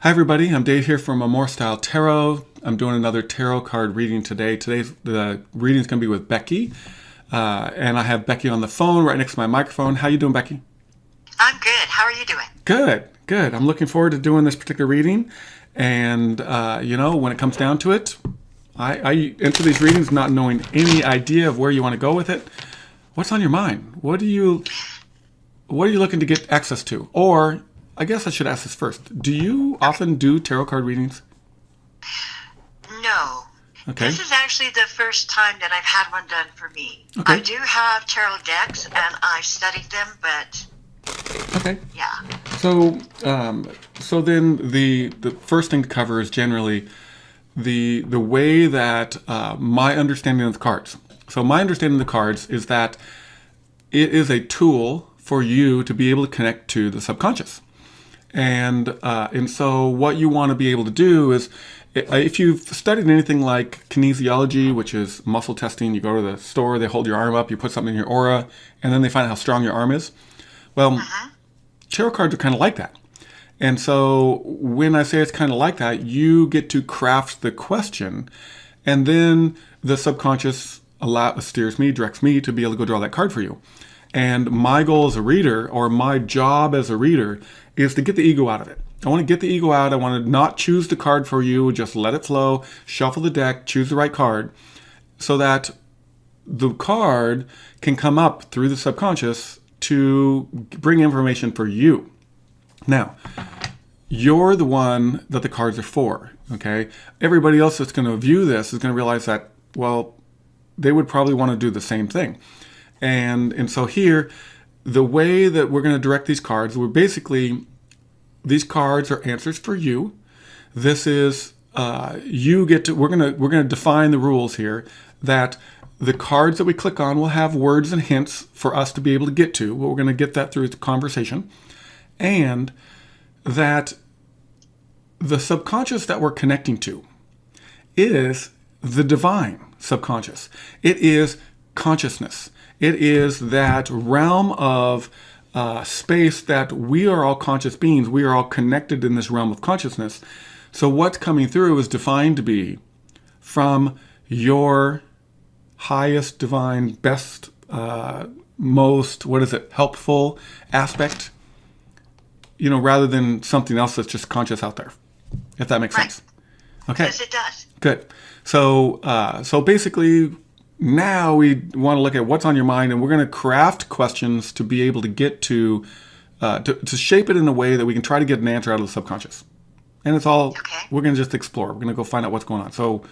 Hi everybody, I'm Dave here from Amore Style Tarot. I'm doing another tarot card reading today. Today's the reading is going to be with Becki, and I have Becki on the phone right next to my microphone. How you doing, Becki? I'm good. How are you doing? Good, good. I'm looking forward to doing this particular reading, and when it comes down to it, I enter these readings not knowing any idea of where you want to go with it. What's on your mind? What are you looking to get access to? Or I guess I should ask this first. Do you often do tarot card readings? No. Okay. This is actually the first time that I've had one done for me. I Okay. do have tarot decks and I've studied them, but Okay. yeah. So then the first thing to cover is generally the way that my understanding of the cards. So my understanding of the cards is that it is a tool for you to be able to connect to the subconscious. And so what you want to be able to do is, if you've studied anything like kinesiology, which is muscle testing, you go to the store, they hold your arm up, you put something in your aura, and then they find out how strong your arm is. Well, Uh-huh. tarot cards are kind of like that. And so when I say it's kind of like that, you get to craft the question, and then the subconscious steers me, directs me to be able to go draw that card for you. And my goal as a reader, or my job as a reader, is to get the ego out of it. I want to get the ego out. I want to not choose the card for you, just let it flow, shuffle the deck, choose the right card, so that the card can come up through the subconscious to bring information for you. Now, you're the one that the cards are for, okay? Everybody else that's going to view this is going to realize that, well, they would probably want to do the same thing. And so here, the way that we're going to direct these cards, these cards are answers for you. This is, we're going to define the rules here, that the cards that we click on will have words and hints for us to be able to get to. But we're going to get that through the conversation. And that the subconscious that we're connecting to is the divine subconscious. It is consciousness. It is that realm of space that we are all conscious beings. We are all connected in this realm of consciousness. So what's coming through is defined to be from your highest divine, best, most, helpful aspect, rather than something else that's just conscious out there, if that makes Right. sense. Okay, Yes, it does. good. So basically, now we want to look at what's on your mind, and we're going to craft questions to be able to get to shape it in a way that we can try to get an answer out of the subconscious. And it's all, Okay. we're going to just explore. We're going to go find out what's going on. So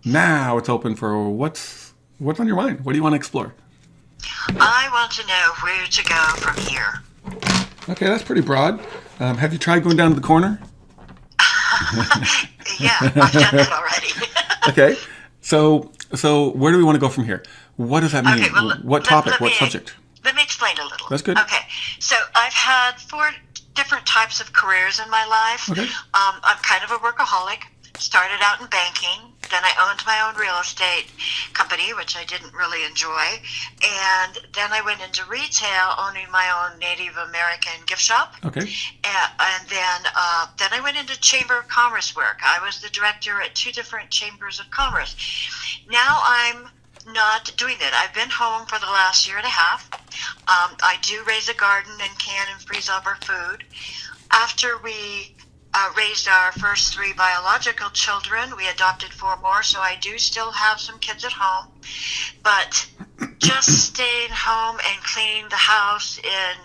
now it's open for what's on your mind. What do you want to explore? I want to know where to go from here. Okay, that's pretty broad. Have you tried going down to the corner? Yeah, I've done that already. Okay. So where do we want to go from here? What does that mean? Okay, well, What topic? let What me subject? let me explain a little. That's good. Okay, so I've had four different types of careers in my life. Okay. I'm kind of a workaholic. Started out in banking, then I owned my own real estate company, which I didn't really enjoy, and then I went into retail, owning my own Native American gift shop. Okay. And then I went into Chamber of Commerce work. I was the director at two different chambers of commerce. Now I'm not doing it. I've been home for the last year and a half. I do raise a garden and can and freeze up our food. After we raised our first three biological children, we adopted four more, so I do still have some kids at home. But just staying home and cleaning the house and,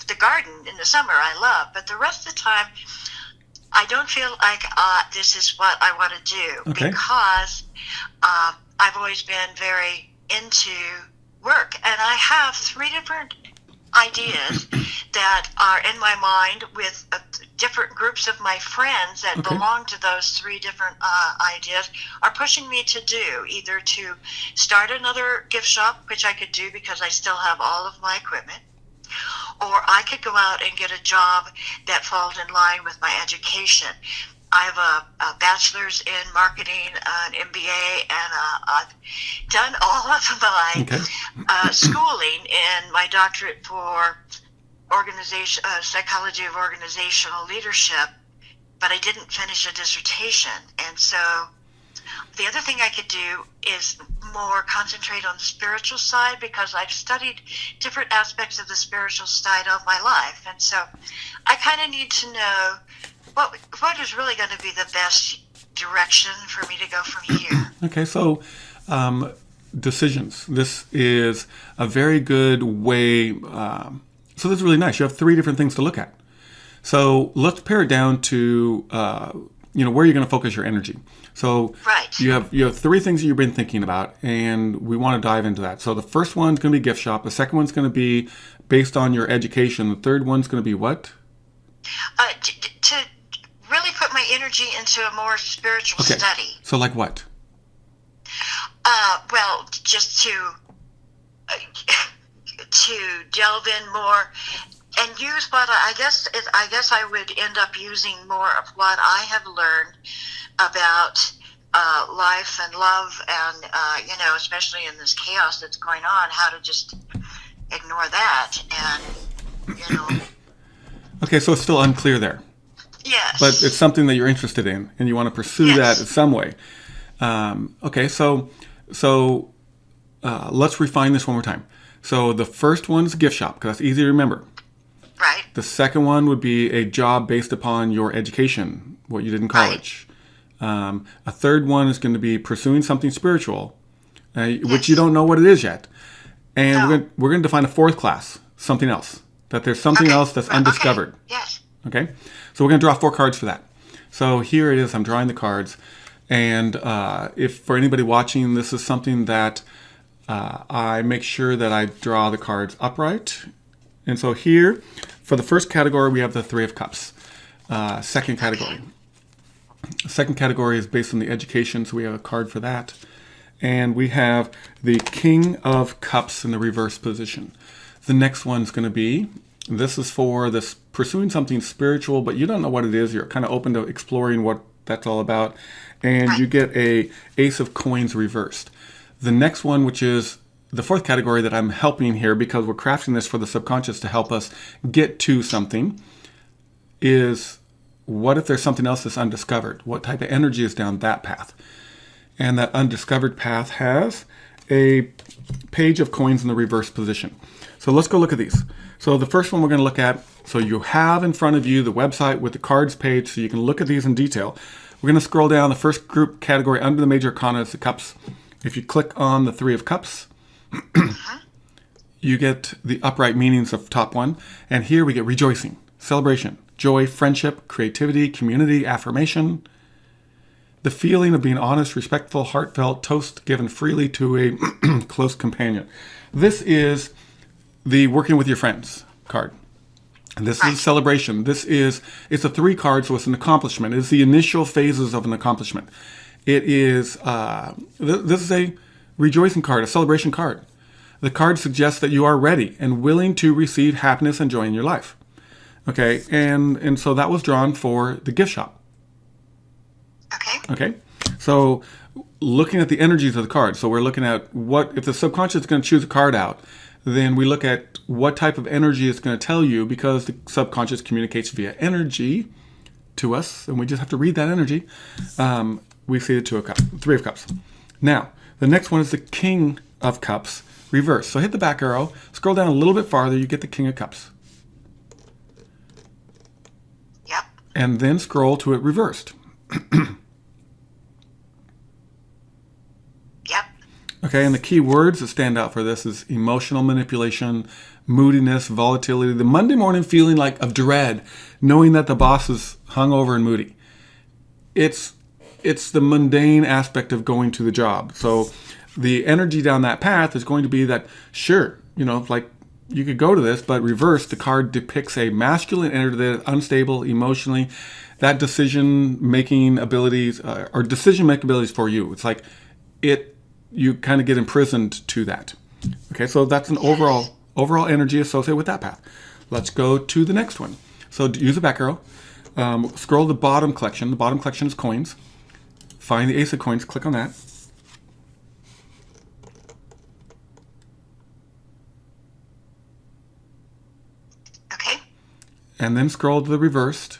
the garden in the summer I love, but the rest of the time I don't feel like this is what I want to do. Okay. Because I've always been very into work, and I have three different ideas that are in my mind with different groups of my friends that Okay. belong to those three different ideas are pushing me to do either to start another gift shop, which I could do because I still have all of my equipment, or I could go out and get a job that falls in line with my education. I have a bachelor's in marketing, an MBA, and I've done all of my Okay. schooling and my doctorate for psychology of organizational leadership but I didn't finish a dissertation. And so the other thing I could do is more concentrate on the spiritual side, because I've studied different aspects of the spiritual side of my life. And so I kind of need to know what is really going to be the best direction for me to go from here. Okay, so decisions. This is a very good way. So this is really nice. You have 3 different things to look at. So let's pare it down to where you're going to focus your energy. So Right. you have 3 things that you've been thinking about, and we want to dive into that. So the first one's going to be gift shop. The second one's going to be based on your education. The third one's going to be what? To really put my energy into a more spiritual study. So like what? Well, just to delve in more and use what I guess I would end up using more of what I have learned about life and love, and especially in this chaos that's going on, how to just ignore that, and Okay, so it's still unclear there. Yes. But it's something that you're interested in, and you want to pursue that in some way. Okay, so let's refine this one more time. So the first one's a gift shop, because that's easy to remember. Right. The second one would be a job based upon your education, what you did in college. Right. A third one is going to be pursuing something spiritual, which you don't know what it is yet. And we're going to define a fourth class, something else. That there's something else that's undiscovered. Okay. Yes. Okay? So we're going to draw 4 cards for that. So here it is. I'm drawing the cards. And if for anybody watching, this is something that I make sure that I draw the cards upright. And so here, for the first category, we have the 3 of Cups. Second category. Second category is based on the education, so we have a card for that. And we have the King of Cups in the reverse position. The next one's going to be, this is for this pursuing something spiritual, but you don't know what it is. You're kind of open to exploring what that's all about. And you get a Ace of Coins reversed. The next one, which is the fourth category that I'm helping here because we're crafting this for the subconscious to help us get to something, is what if there's something else that's undiscovered? What type of energy is down that path? And that undiscovered path has a Page of Coins in the reverse position. So let's go look at these. So the first one we're going to look at, so you have in front of you the website with the cards page so you can look at these in detail. We're going to scroll down. The first group category under the major arcana is the cups. If you click on the 3 of Cups, you get the upright meanings of top one. And here we get rejoicing, celebration, joy, friendship, creativity, community, affirmation. The feeling of being honest, respectful, heartfelt, toast given freely to a close companion. This is the working with your friends card. And this is celebration. It's a 3 cards, so it's an accomplishment. It's the initial phases of an accomplishment. It is, this is a rejoicing card, a celebration card. The card suggests that you are ready and willing to receive happiness and joy in your life. Okay, and so that was drawn for the gift shop. Okay, so looking at the energies of the card. So we're looking at what, if the subconscious is going to choose a card out, then we look at what type of energy it's going to tell you, because the subconscious communicates via energy to us, and we just have to read that energy. We see the 3 of Cups. Now, the next one is the King of Cups reverse. So hit the back arrow, scroll down a little bit farther, you get the King of Cups. Yep. And then scroll to it reversed. Yep. Okay, and the key words that stand out for this is emotional manipulation, moodiness, volatility, the Monday morning feeling like of dread, knowing that the boss is hungover and moody. It's the mundane aspect of going to the job. So the energy down that path is going to be that, sure, like you could go to this, but reverse, the card depicts a masculine energy that is unstable emotionally. That decision-making abilities or decision-making abilities for you. It's like you kind of get imprisoned to that. Okay, so that's an overall energy associated with that path. Let's go to the next one. So use the back arrow. Scroll the bottom collection. The bottom collection is coins. Find the Ace of Coins. Click on that. Okay. And then scroll to the reversed.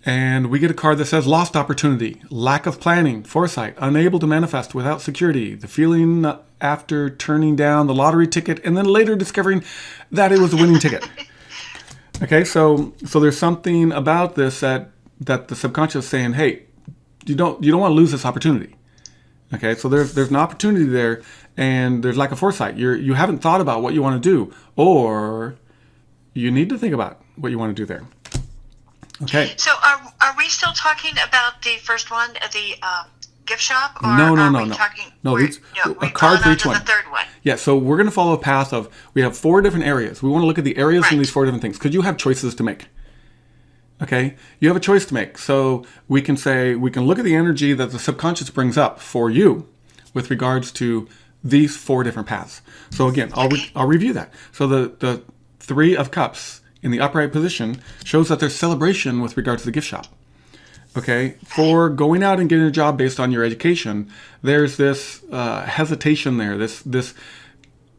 And we get a card that says lost opportunity, lack of planning, foresight, unable to manifest without security, the feeling after turning down the lottery ticket and then later discovering that it was a winning ticket. Okay, so there's something about this that the subconscious is saying, hey, you don't want to lose this opportunity. Okay, so there's an opportunity there, and there's lack of foresight. You haven't thought about what you want to do, or you need to think about what you want to do there. Okay. So are we still talking about the first one, the gift shop? Or No. We've card gone for on each to one. the third one. Yeah, so we're going to follow a path of, we have 4 different areas. We want to look at the areas in Right. these 4 different things, because you have choices to make. Okay? You have a choice to make. So we can look at the energy that the subconscious brings up for you with regards to these 4 different paths. So again, I'll review that. So the 3 of Cups in the upright position shows that there's celebration with regards to the gift shop. Okay, for going out and getting a job based on your education, there's this hesitation there.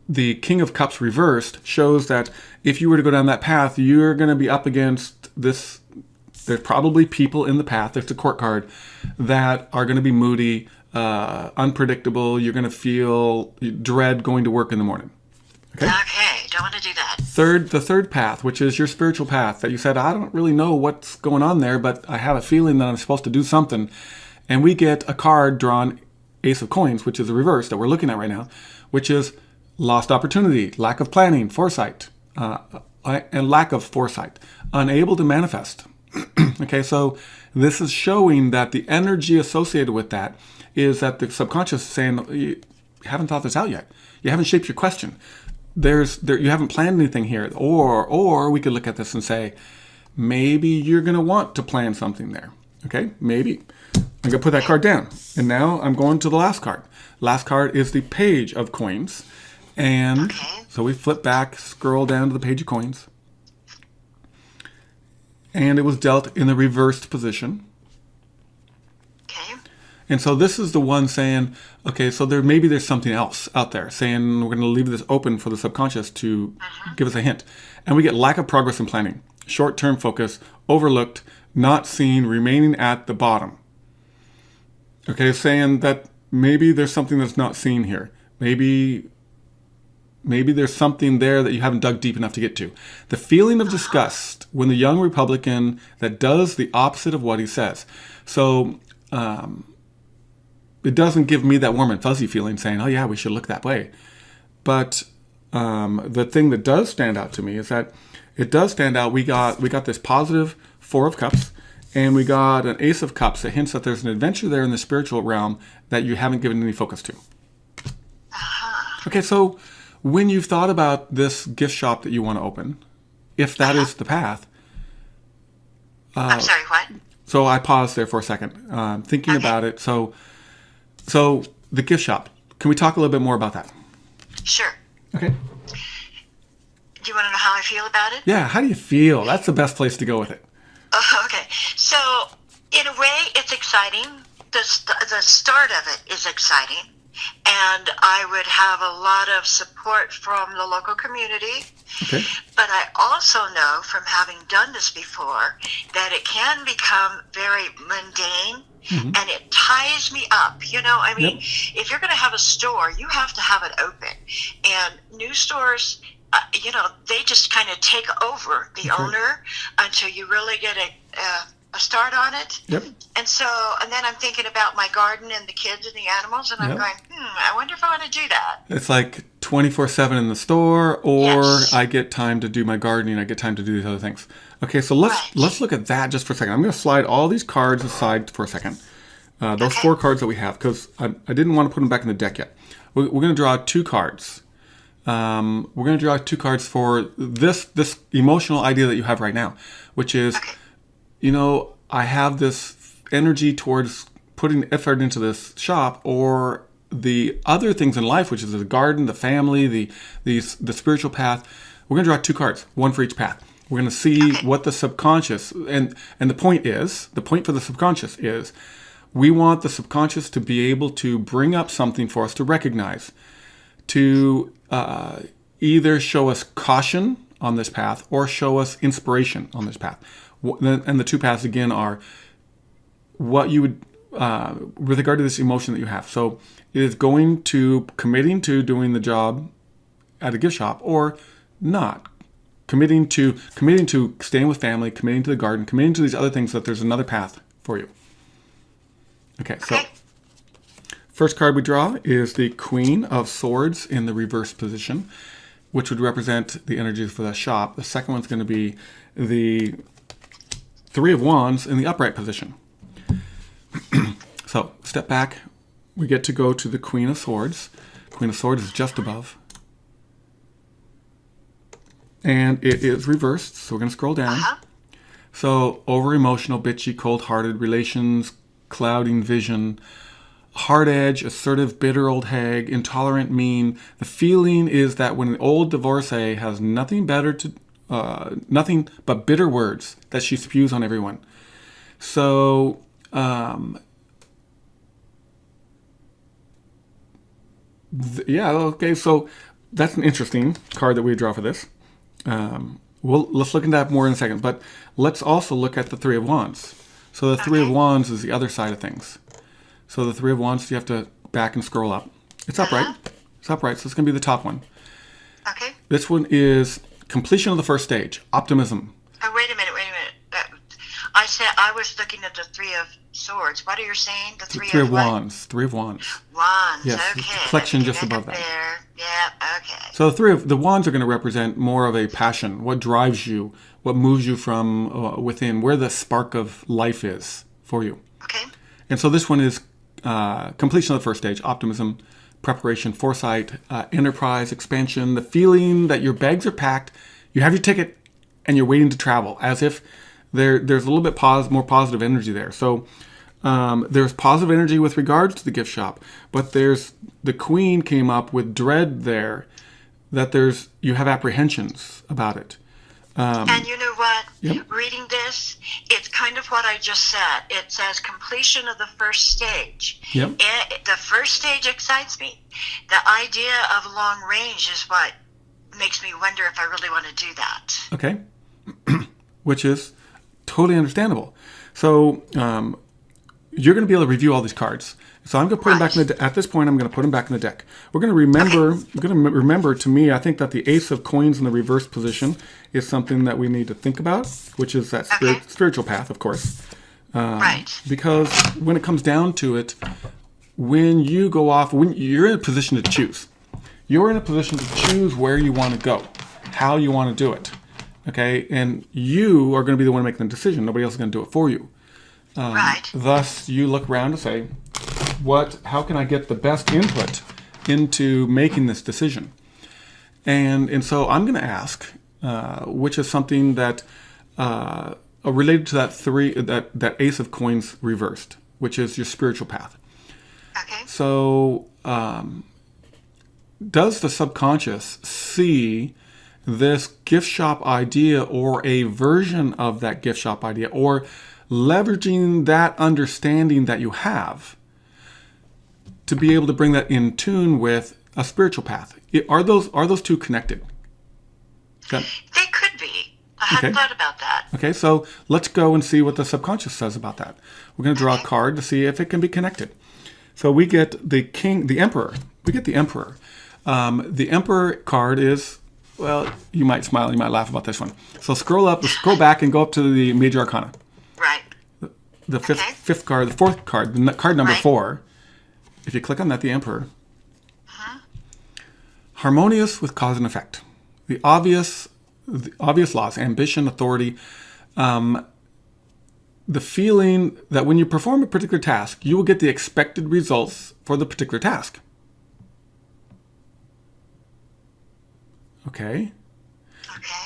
The King of Cups reversed shows that if you were to go down that path, you're going to be up against this. There's probably people in the path. There's a court card that are going to be moody, unpredictable. You're going to feel dread going to work in the morning. Okay, don't want to do that. The third path, which is your spiritual path, that you said, I don't really know what's going on there, but I have a feeling that I'm supposed to do something. And we get a card drawn, Ace of Coins, which is the reverse that we're looking at right now, which is lost opportunity, lack of planning, foresight, and lack of foresight, unable to manifest. Okay, so this is showing that the energy associated with that is that the subconscious is saying, you haven't thought this out yet. You haven't shaped your question. You haven't planned anything here. Or we could look at this and say, maybe you're going to want to plan something there. Okay, maybe. I'm going to put that card down. And now I'm going to the last card. Last card is the Page of Coins. And so we flip back, scroll down to the Page of Coins. And it was dealt in the reversed position. Okay. And so this is the one saying, okay, so maybe there's something else out there, saying we're going to leave this open for the subconscious to give us a hint. And we get lack of progress in planning, short-term focus, overlooked, not seen, remaining at the bottom. Okay, saying that maybe there's something that's not seen here. Maybe there's something there that you haven't dug deep enough to get to. The feeling of disgust when the young Republican that does the opposite of what he says. So it doesn't give me that warm and fuzzy feeling saying, oh yeah, we should look that way. But the thing that does stand out to me is that it does stand out. We got this positive 4 of Cups, and we got an Ace of Cups that hints that there's an adventure there in the spiritual realm that you haven't given any focus to. Okay, so when you've thought about this gift shop that you want to open, if that is the path. I'm sorry, what? So I paused there for a second, thinking about it. So the gift shop, can we talk a little bit more about that? Sure. Okay. Do you want to know how I feel about it? Yeah, how do you feel? That's the best place to go with it. Okay. So, in a way, it's exciting. The start of it is exciting. And I would have a lot of support from the local community. Okay. But I also know from having done this before that it can become very mundane. And it ties me up. You know, I mean, if you're going to have a store, you have to have it open. And new stores, they just kind of take over the owner until you really get a start on it. Yep. And then I'm thinking about my garden and the kids and the animals, and I'm going, I wonder if I want to do that. It's like 24/7 in the store, or Yes. I get time to do my gardening, I get time to do these other things. Okay, so let's look at that just for a second. I'm going to slide all these cards aside for a second. Those 4 cards that we have, because I didn't want to put them back in the deck yet. We're going to draw 2 cards. We're going to draw 2 cards for this emotional idea that you have right now, which is, I have this energy towards putting effort into this shop, or the other things in life, which is the garden, the family, the spiritual path. We're going to draw 2 cards, one for each path. We're going to see what the subconscious, and the point for the subconscious is, we want the subconscious to be able to bring up something for us to recognize, to either show us caution on this path or show us inspiration on this path. And the two paths again are what you would, with regard to this emotion that you have. So it is committing to doing the job at a gift shop, or not. Committing to staying with family, committing to the garden, committing to these other things, that there's another path for you. Okay, so first card we draw is the Queen of Swords in the reverse position, which would represent the energies for the shop. The second one's going to be the Three of Wands in the upright position. So step back. We get to go to the Queen of Swords. Queen of Swords is just above. And it is reversed, so we're going to scroll down. So over-emotional, bitchy, cold-hearted, relations, clouding vision, hard edge, assertive, bitter old hag, intolerant, mean. The feeling is that when an old divorcee has nothing but bitter words that she spews on everyone. So, so that's an interesting card that we draw for this. Let's look into that more in a second, but let's also look at the Three of Wands. So the Three of Wands is the other side of things. So the Three of Wands, you have to back and scroll up. It's upright. It's upright, so it's going to be the top one. Okay. This one is completion of the first stage, optimism. Oh, wait a minute. I said I was looking at the Three of Swords. What are you saying? The Three of Wands. Three of Wands. Wands. Yes, Okay. the collection just above that. There. Yeah. Okay. So the Wands are going to represent more of a passion, what drives you, what moves you from within, where the spark of life is for you. Okay. And so this one is completion of the first stage, optimism, preparation, foresight, enterprise, expansion, the feeling that your bags are packed, you have your ticket, and you're waiting to travel, as if there's a little bit more positive energy there. So there's positive energy with regards to the gift shop, but the Queen came up with dread there, that you have apprehensions about it. And you know what? Yep. Reading this, it's kind of what I just said. It says completion of the first stage. Yep. And the first stage excites me. The idea of long range is what makes me wonder if I really want to do that. Okay. Which is totally understandable. So you're going to be able to review all these cards. So I'm going to put them back in at this point, I'm going to put them back in the deck. We're going to remember, to me, I think that the Ace of Coins in the reverse position is something that we need to think about, which is that spiritual path, of course. Because when it comes down to it, when you're in a position to choose. You're in a position to choose where you want to go, how you want to do it. Okay? And you are going to be the one making the decision. Nobody else is going to do it for you. Thus, you look around and say, how can I get the best input into making this decision? And so I'm going to ask, which is something that related to that Ace of Coins reversed, which is your spiritual path. Okay. So does the subconscious see this gift shop idea, or a version of that gift shop idea, or leveraging that understanding that you have to be able to bring that in tune with a spiritual path? Are those two connected? Okay. They could be. I hadn't thought about that. Okay, so let's go and see what the subconscious says about that. We're going to draw a card to see if it can be connected. So we get the Emperor. We get the Emperor. The Emperor card is, well, you might smile, you might laugh about this one. So scroll back and go up to the Major Arcana. Right. The fifth card, the fourth card, card number 4. If you click on that, the Emperor. Harmonious with cause and effect. The obvious laws, ambition, authority, the feeling that when you perform a particular task, you will get the expected results for the particular task. Okay.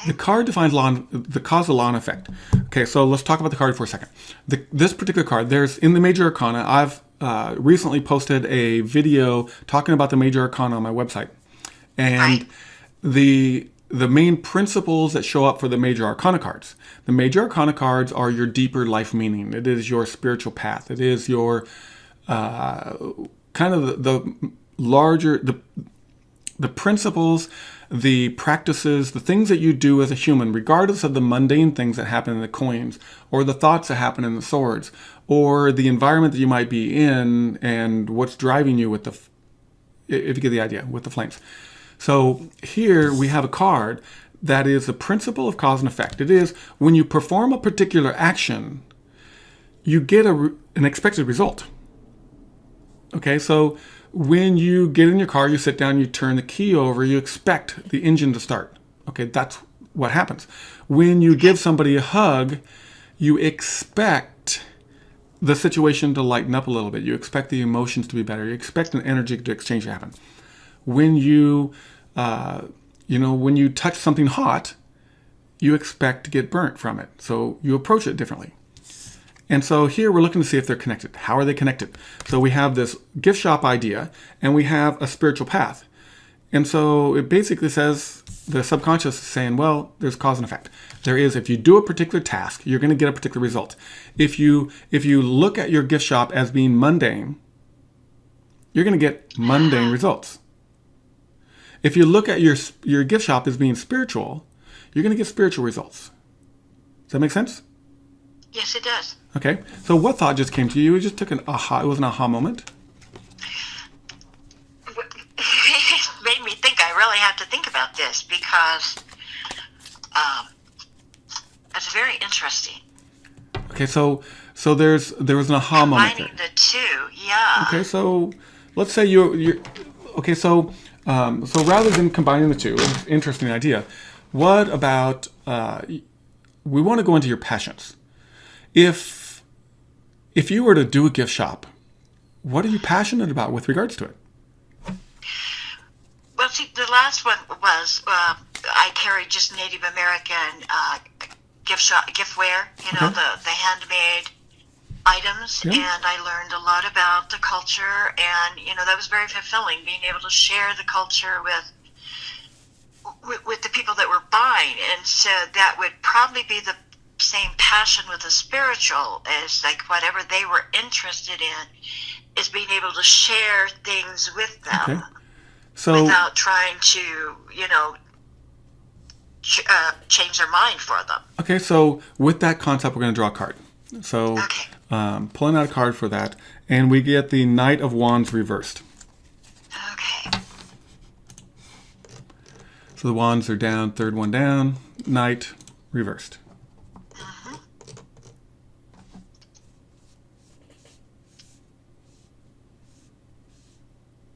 The card defines the causal law and effect. Okay, so let's talk about the card for a second. This particular card, there's in the Major Arcana, I've recently posted a video talking about the Major Arcana on my website. And the main principles that show up for the Major Arcana cards. The Major Arcana cards are your deeper life meaning. It is your spiritual path. It is your kind of the larger, the principles the practices, the things that you do as a human, regardless of the mundane things that happen in the coins, or the thoughts that happen in the swords, or the environment that you might be in, and what's driving you with if you get the idea, with the flames. So here we have a card that is the principle of cause and effect. It is when you perform a particular action, you get an expected result. Okay, so when you get in your car, you sit down, you turn the key over, you expect the engine to start. Okay, that's what happens. When you give somebody a hug, you expect the situation to lighten up a little bit. You expect the emotions to be better. You expect an energy exchange to happen. When you, when you touch something hot, you expect to get burnt from it. So you approach it differently. And so here we're looking to see if they're connected. How are they connected? So we have this gift shop idea, and we have a spiritual path. And so it basically says, the subconscious is saying, well, there's cause and effect. There is, if you do a particular task, you're going to get a particular result. If you look at your gift shop as being mundane, you're going to get mundane results. If you look at your gift shop as being spiritual, you're going to get spiritual results. Does that make sense? Yes, it does. Okay. So what thought just came to you? It just took it was an aha moment. It made me think. I really have to think about this because it's very interesting. Okay, so there was an aha moment there. Combining the two, yeah. Okay, so let's say you're okay. So rather than combining the two, it's an interesting idea. What about we want to go into your passions? If you were to do a gift shop, what are you passionate about with regards to it? Well, see, the last one was I carried just Native American giftware, the handmade items, Yeah. and I learned a lot about the culture, and that was very fulfilling, being able to share the culture with the people that were buying, and so that would probably be the same passion with the spiritual as like whatever they were interested in is being able to share things with them. Okay. So without trying to, change their mind for them. okay, so with that concept, we're going to draw a card. So Okay. Pulling out a card for that, and we get the Knight of Wands reversed. Okay. So the wands are down, third one down, Knight reversed. Mm-hmm.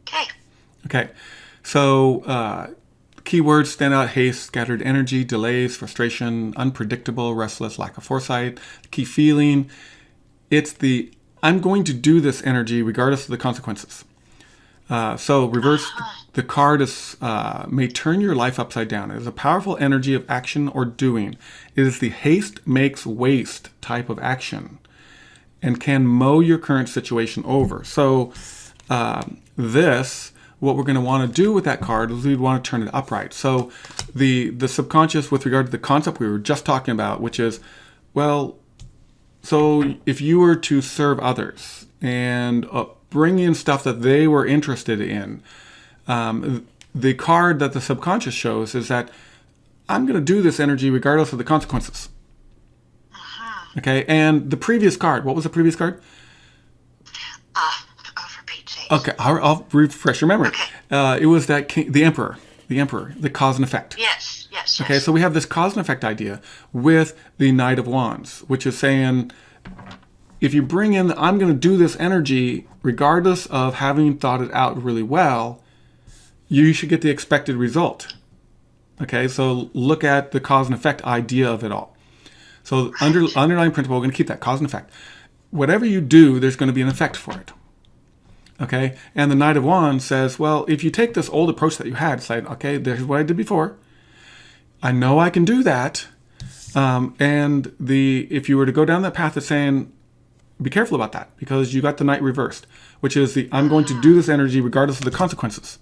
Okay. Okay, so keywords stand out: haste, scattered energy, delays, frustration, unpredictable, restless, lack of foresight. Key feeling, it's the I'm going to do this energy regardless of the consequences. So reverse, the card is may turn your life upside down. It is a powerful energy of action or doing. It is the haste makes waste type of action and can mow your current situation over. So what we're going to want to do with that card is we'd want to turn it upright. So the subconscious with regard to the concept we were just talking about, which is, well, so if you were to serve others and bring in stuff that they were interested in, the card that the subconscious shows is that I'm going to do this energy regardless of the consequences. Okay, and the previous card, what was the previous card? For Pete's sake. Okay, I'll refresh your memory. Okay. It was that king, the emperor, the cause and effect. Yes. Okay, so we have this cause and effect idea with the Knight of Wands, which is saying, if you bring in, I'm going to do this energy regardless of having thought it out really well, you should get the expected result. Okay, so look at the cause and effect idea of it all. So underlying principle, we're going to keep that cause and effect. Whatever you do, there's going to be an effect for it. Okay, and the Knight of Wands says, well, if you take this old approach that you had, say, okay, there's what I did before. I know I can do that. And if you were to go down that path of saying, be careful about that, because you got the Knight reversed, which is I'm going to do this energy regardless of the consequences.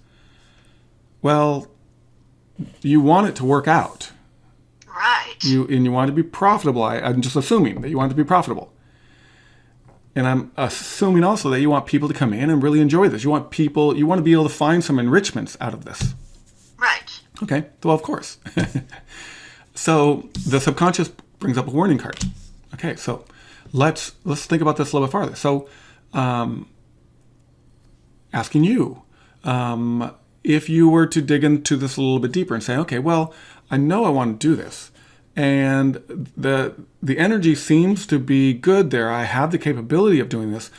Well, you want it to work out. Right. You want it to be profitable. I'm just assuming that you want it to be profitable. And I'm assuming also that you want people to come in and really enjoy this. You want to be able to find some enrichments out of this. Right. Okay, well, of course. So the subconscious brings up a warning card. Okay, so let's think about this a little bit farther. So asking you, if you were to dig into this a little bit deeper and say, okay, well, I know I want to do this, and the energy seems to be good there. I have the capability of doing this.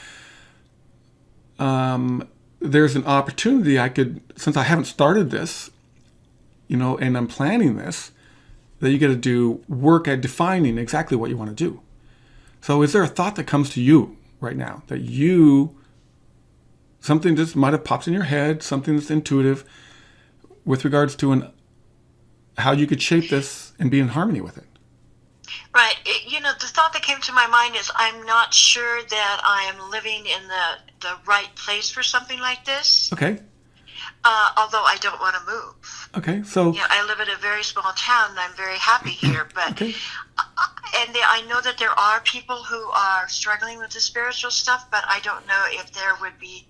There's an opportunity I could, since I haven't started this, and I'm planning this, that you get to do work at defining exactly what you want to do. So is there a thought that comes to you right now that something just might have popped in your head, something that's intuitive with regards to how you could shape this and be in harmony with it? Right. The thought that came to my mind is I'm not sure that I am living in the right place for something like this. Okay. Although I don't want to move. Okay, so... I live in a very small town and I'm very happy here, but... Okay. And I know that there are people who are struggling with the spiritual stuff, but I don't know if there would be...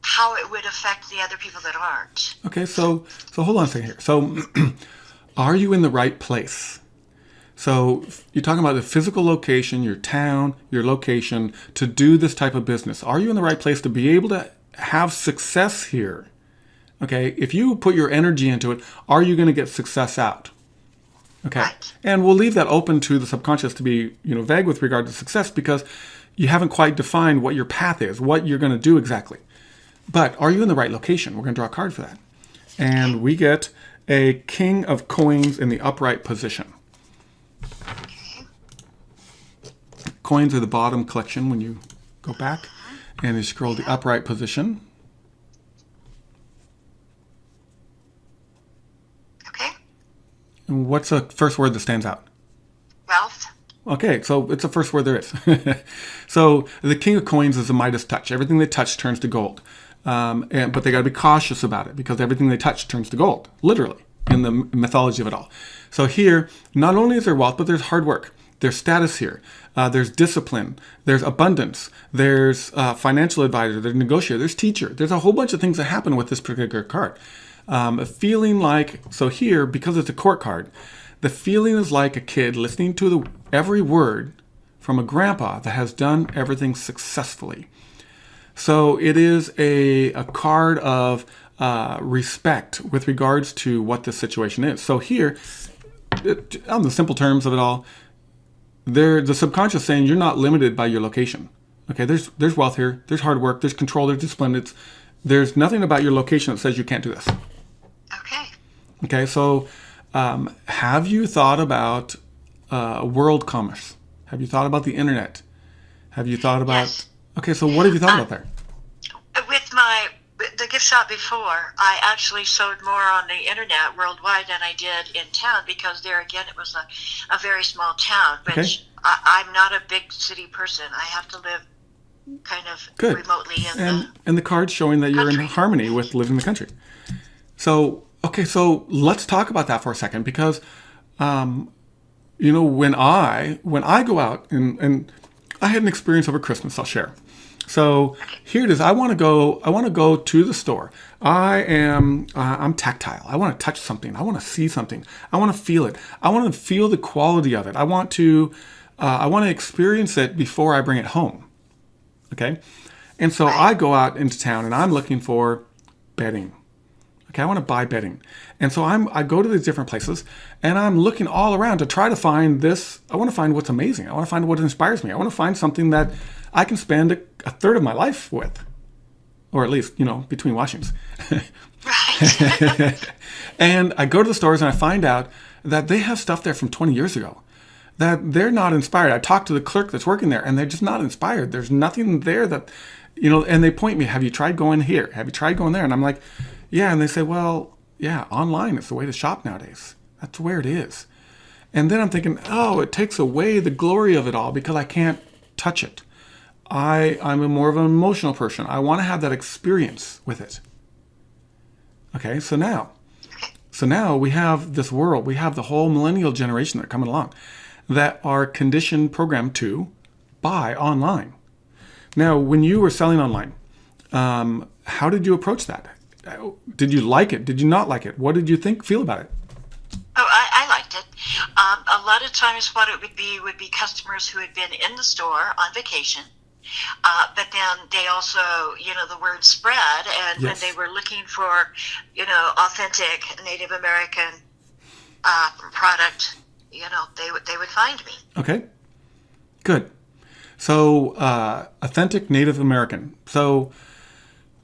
how it would affect the other people that aren't. Okay, so hold on a second here. So, are you in the right place? So, you're talking about the physical location, your town, your location, to do this type of business. Are you in the right place to be able to have success here? Okay, if you put your energy into it, are you going to get success out? Okay, Right. And we'll leave that open to the subconscious to be, vague with regard to success because you haven't quite defined what your path is, what you're going to do exactly. But are you in the right location? We're going to draw a card for that. And we get a King of Coins in the upright position. Okay. Coins are the bottom collection when you go back. And you scroll the upright position. Okay. And what's the first word that stands out? Wealth. Okay, so it's the first word there is. So the King of Coins is a Midas touch. Everything they touch turns to gold. But they got to be cautious about it because everything they touch turns to gold, literally, in the mythology of it all. So here, not only is there wealth, but there's hard work. There's status here. There's discipline. There's abundance. There's financial advisor. There's negotiator. There's teacher. There's a whole bunch of things that happen with this particular card. Feeling like, so here, because it's a court card, the feeling is like a kid listening to every word from a grandpa that has done everything successfully. So it is a card of respect with regards to what this situation is. So here, on the simple terms of it all, the subconscious saying you're not limited by your location. Okay, there's wealth here, there's hard work, there's control, there's discipline. There's nothing about your location that says you can't do this. Okay. Okay, so have you thought about world commerce? Have you thought about the internet? Have you thought about... Yes. Okay, so what have you thought about there? With the gift shop before, I actually sold more on the internet worldwide than I did in town because there again it was a very small town, which Okay. I'm not a big city person. I have to live kind of Good. remotely in And the card's showing that you're in country. harmony with living in the country. So, okay, so let's talk about that for a second because, when I go out and I had an experience over Christmas, I'll share. So here it is. I want to go to the store. I'm tactile. I want to touch something. I want to see something. I want to feel it. I want to feel the quality of it. I want to experience it before I bring it home. Okay. And so I go out into town and I'm looking for bedding. Okay. I want to buy bedding. And so I go to these different places and I'm looking all around to try to find this. I want to find what's amazing. I want to find what inspires me. I want to find something that I can spend a third of my life with, or at least, between washings. Right. And I go to the stores and I find out that they have stuff there from 20 years ago, that they're not inspired. I talk to the clerk that's working there and they're just not inspired. There's nothing there that, and they point me, have you tried going here? Have you tried going there? And I'm like, yeah. And they say, well, yeah, online is the way to shop nowadays. That's where it is. And then I'm thinking, oh, it takes away the glory of it all because I can't touch it. I'm more of an emotional person. I want to have that experience with it. Okay, so now we have this world. We have the whole millennial generation that are coming along that are conditioned, programmed to buy online. Now, when you were selling online, how did you approach that? Did you like it? Did you not like it? What did you feel about it? Oh, I liked it. A lot of times, what it would be customers who had been in the store on vacation, but then they also, the word spread, and when Yes. they were looking for, authentic Native American product, they would find me. Okay. Good. So, authentic Native American. So,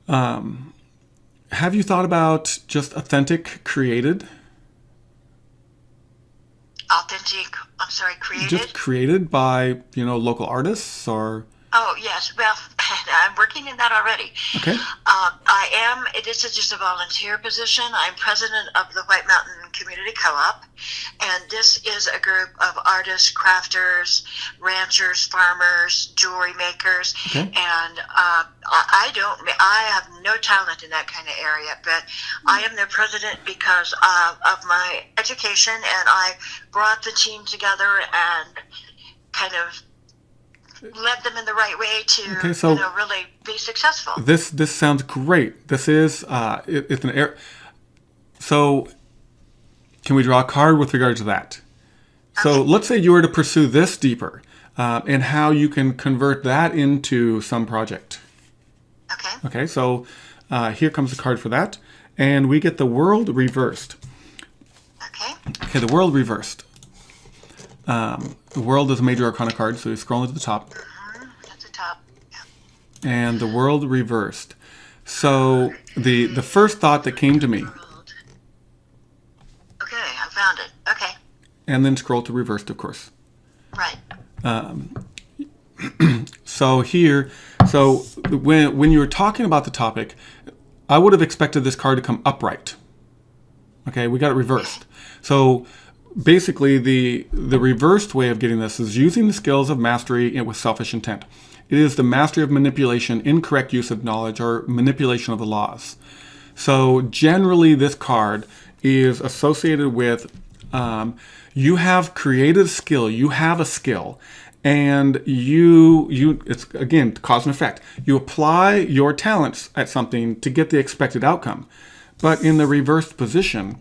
have you thought about just authentic created? Authentic, I'm sorry, created? Just created by, local artists or... Oh, yes. Well, I'm working in that already. Okay. I am, this is just a volunteer position. I'm president of the White Mountain Community Co-op, and this is a group of artists, crafters, ranchers, farmers, jewelry makers, Okay. and I have no talent in that kind of area, but I am their president because of my education, and I brought the team together and kind of led them in the right way to Okay, so really be successful. This sounds great. This is it's an air. So, can we draw a card with regard to that? So Okay. let's say you were to pursue this deeper, and how you can convert that into some project. Okay. Okay, so here comes the card for that, and we get the world reversed. Okay. Okay, the world reversed. The world is a major arcana card, so you scroll to the top. That's the top. Yeah. And the world reversed. So the first thought that came to me, World. Okay, I found it. Okay. and then scroll to reversed, of course. Right. So here, when you were talking about the topic, I would have expected this card to come upright. Okay, we got it reversed. So basically, the reversed way of getting this is using the skills of mastery with selfish intent. It is the mastery of manipulation, incorrect use of knowledge, or manipulation of the laws. So generally, this card is associated with you have created a skill, you have a skill, and you it's again cause and effect. You apply your talents at something to get the expected outcome. But in the reversed position,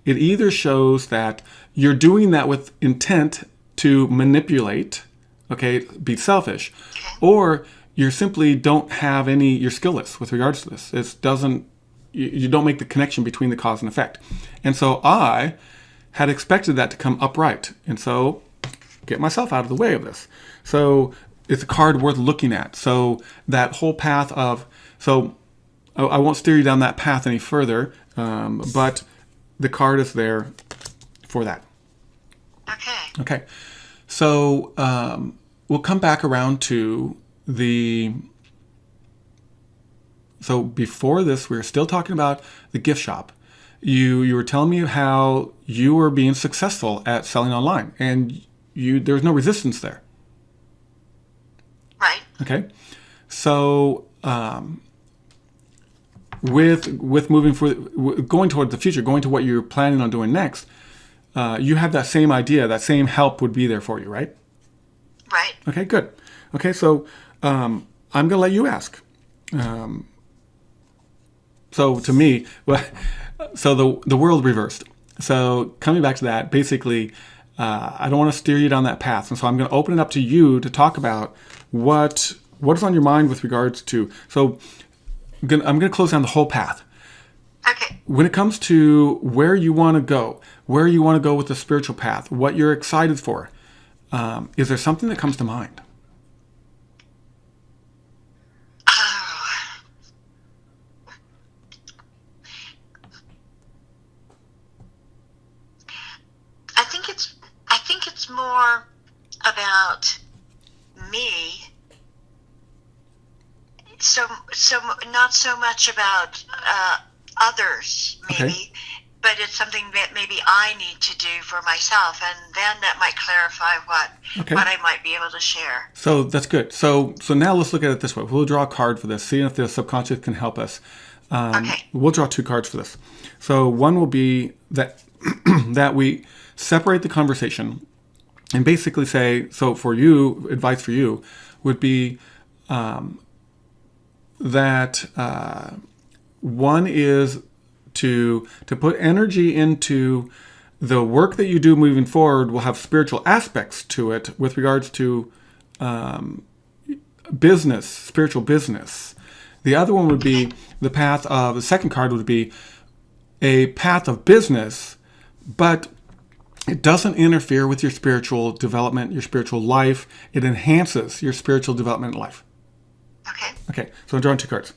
it either shows that you're doing that with intent to manipulate, okay, be selfish, or you simply don't have any, you're skillless with regards to this. It doesn't, you don't make the connection between the cause and effect. And so I had expected that to come upright. And so get myself out of the way of this. So it's a card worth looking at. So that whole path of, so I won't steer you down that path any further, but the card is there for that. Okay. Okay. So we'll come back around to the... So before this, we were still talking about the gift shop. You were telling me how you were being successful at selling online, and there was no resistance there. Right. Okay. So with moving forward, going toward the future, going to what you're planning on doing next, you have that same idea, that same help would be there for you, right? Right. Okay, good. Okay, so I'm going to let you ask. So to me, so the world reversed. So coming back to that, basically, I don't want to steer you down that path, and so I'm going to open it up to you to talk about what is on your mind with regards to. So I'm going to close down the whole path. Okay. When it comes to where you want to go with the spiritual path, what you're excited for, is there something that comes to mind? I think it's more about me. So not so much about others, maybe, Okay. but it's something that maybe I need to do for myself, and then that might clarify Okay. what I might be able to share. So that's good. So now let's look at it this way. We'll draw a card for this, see if the subconscious can help us. Okay. We'll draw two cards for this. So one will be that that we separate the conversation and basically say, so for you, advice for you would be that One is to put energy into the work that you do moving forward will have spiritual aspects to it with regards to business, spiritual business. The other one would be the second card would be a path of business, but it doesn't interfere with your spiritual development, your spiritual life. It enhances your spiritual development in life. Okay. Okay, so I'm drawing 2 cards.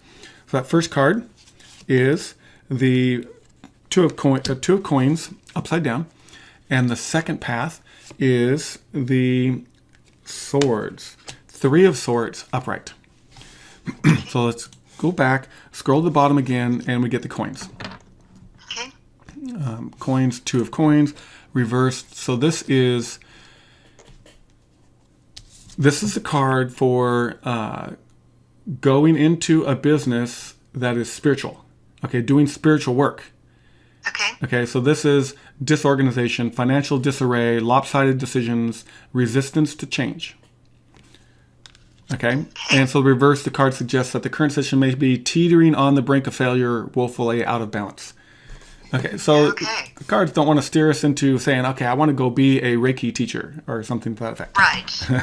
So that first card is the two of coins upside down, and the second path is the swords, 3 of swords upright. So let's go back, scroll to the bottom again, and we get the coins. Okay. Coins, 2 of coins, reversed. So this is the card for going into a business that is spiritual. Okay, doing spiritual work. Okay. Okay, so this is disorganization, financial disarray, lopsided decisions, resistance to change. Okay, and so reverse, the card suggests that the current situation may be teetering on the brink of failure, woefully out of balance. Okay, so the cards don't want to steer us into saying, okay, I want to go be a Reiki teacher or something to that effect. Right.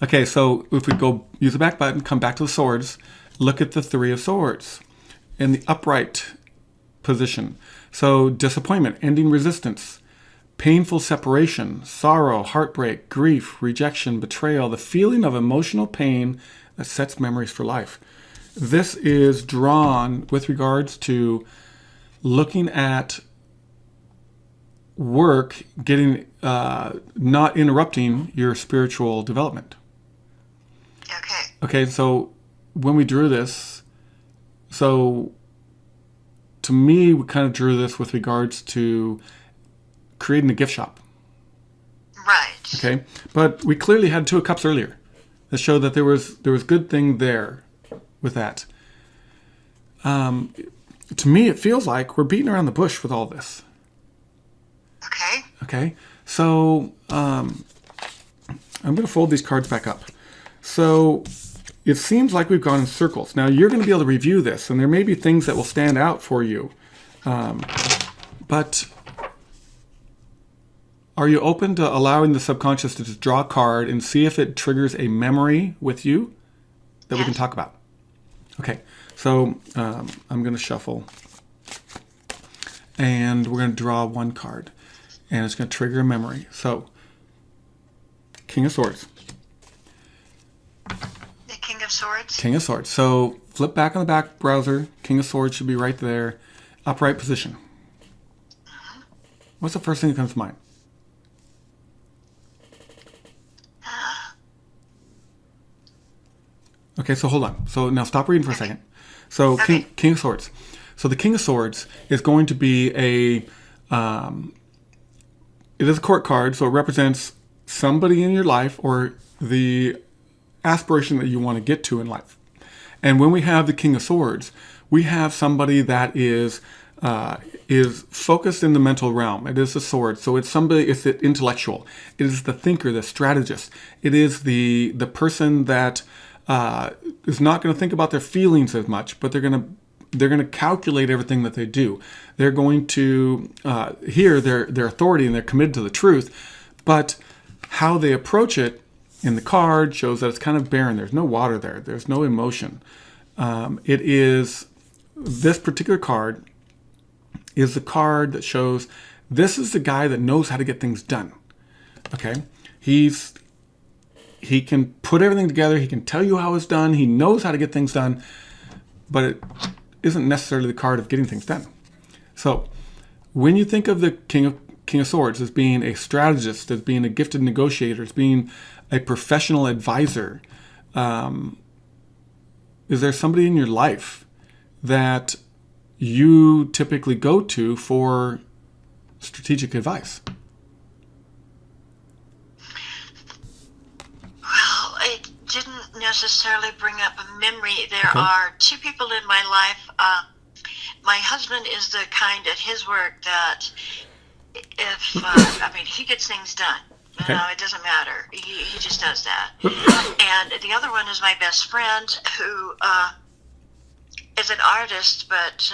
Okay, so if we go use the back button, come back to the swords, look at the 3 of swords in the upright position. So disappointment, ending resistance, painful separation, sorrow, heartbreak, grief, rejection, betrayal, the feeling of emotional pain that sets memories for life. This is drawn with regards to looking at work, getting not interrupting your spiritual development. Okay, so when we drew this, so to me, we kind of drew this with regards to creating a gift shop. Right. Okay, but we clearly had 2 of cups earlier that showed that there was good thing there with that. To me, it feels like we're beating around the bush with all this. Okay, so I'm going to fold these cards back up. So it seems like we've gone in circles. Now, you're going to be able to review this, and there may be things that will stand out for you. But are you open to allowing the subconscious to just draw a card and see if it triggers a memory with you that we can talk about? Okay, so I'm going to shuffle, and we're going to draw 1 card, and it's going to trigger a memory. So, King of Swords. The King of Swords? King of Swords. So, flip back on the back browser. King of Swords should be right there. Upright position. What's the first thing that comes to mind? Okay, so hold on. So now stop reading for a second. So King of Swords. So the King of Swords is going to be it is a court card, so it represents somebody in your life or the aspiration that you want to get to in life. And when we have the King of Swords, we have somebody that is focused in the mental realm. It is the sword. So it's the intellectual. It is the thinker, the strategist. It is the person that is not going to think about their feelings as much, but they're going to calculate everything that they do. They're going to hear their authority, and they're committed to the truth. But how they approach it in the card shows that it's kind of barren. There's no water there. There's no emotion. It is this particular card is the card that shows this is the guy that knows how to get things done. Okay, he can put everything together. He can tell you how it's done. He knows how to get things done, but it isn't necessarily the card of getting things done. So when you think of the King of Swords as being a strategist, as being a gifted negotiator, as being a professional advisor, is there somebody in your life that you typically go to for strategic advice? Well, it didn't necessarily bring up a memory. There are 2 people in my life. My husband is the kind at his work that if, he gets things done. You know, it doesn't matter. He just does that. And the other one is my best friend who is an artist, but